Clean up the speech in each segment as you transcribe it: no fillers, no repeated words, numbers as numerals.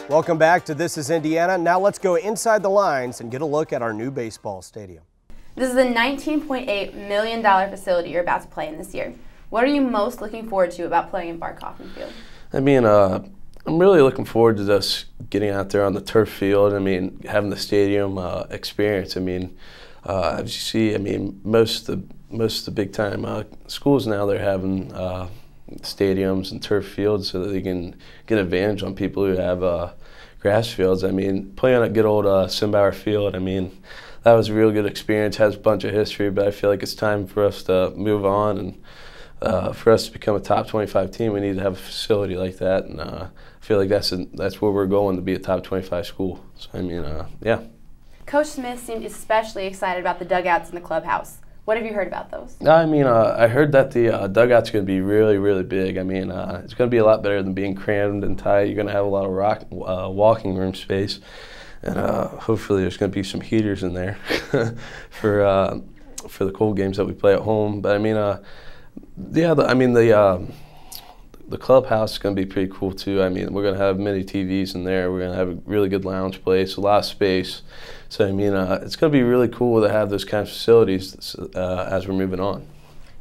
Welcome back to This is Indiana. Now let's go inside the lines and get a look at our new baseball stadium. This is a $19.8 million facility you're about to play in this year. What are you most looking forward to about playing in Bart Kauffman Field? I mean, I'm really looking forward to just getting out there on the turf field. I mean, having the stadium experience. I mean, as you see, I mean, most of the big time schools now, they're having stadiums and turf fields so that they can get advantage on people who have grass fields. I mean, playing at good old Simbauer Field, I mean, that was a real good experience, has a bunch of history, but I feel like it's time for us to move on, and for us to become a top 25 team, we need to have a facility like that, and I feel like that's where we're going, to be a top 25 school. So, I mean, yeah. Coach Smith seemed especially excited about the dugouts in the clubhouse. What have you heard about those? I mean, I heard that the dugout's going to be really, really big. I mean, it's going to be a lot better than being crammed and tight. You're going to have a lot of walking room space, and hopefully there's going to be some heaters in there for the cold games that we play at home. But I mean, yeah, the clubhouse is going to be pretty cool too. I mean, we're going to have many TVs in there. We're going to have a really good lounge place, a lot of space. So I mean, it's going to be really cool to have those kinds of facilities as we're moving on.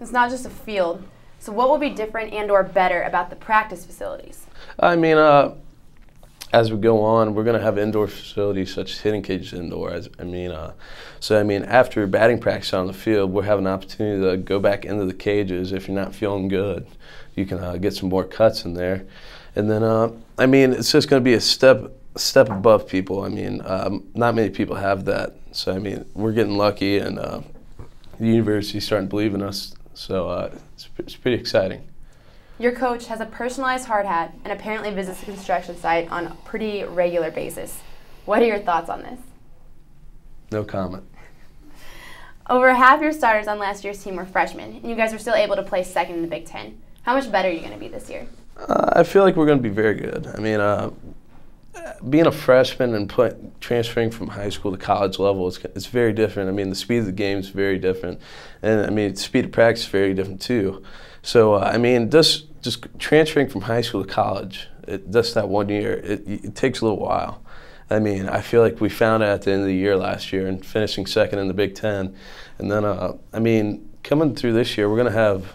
It's not just a field. So what will be different and/or better about the practice facilities? I mean, as we go on, we're going to have indoor facilities such as hitting cages indoor. So I mean, after batting practice on the field, we'll have an opportunity to go back into the cages if you're not feeling good. You can get some more cuts in there, and then I mean, it's just going to be a step above people. I mean, not many people have that. So I mean, we're getting lucky, and the university's starting to believe in us. So it's pretty exciting. Your coach has a personalized hard hat and apparently visits the construction site on a pretty regular basis. What are your thoughts on this? No comment. Over half your starters on last year's team were freshmen, and you guys were still able to play second in the Big Ten. How much better are you going to be this year? I feel like we're going to be very good. I mean, being a freshman and transferring from high school to college level, it's very different. I mean, the speed of the game is very different, and I mean, the speed of practice is very different too. So I mean, just transferring from high school to college, just that 1 year, it takes a little while. I mean, I feel like we found it at the end of the year last year and finishing second in the Big Ten, and then I mean, coming through this year, we're gonna have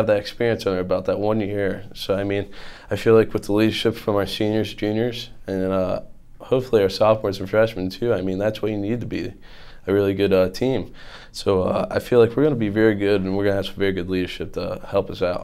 that experience under about that 1 year. So I mean, I feel like with the leadership from our seniors, juniors, and hopefully our sophomores and freshmen too, I mean, that's what you need to be a really good team. So I feel like we're going to be very good, and we're going to have some very good leadership to help us out.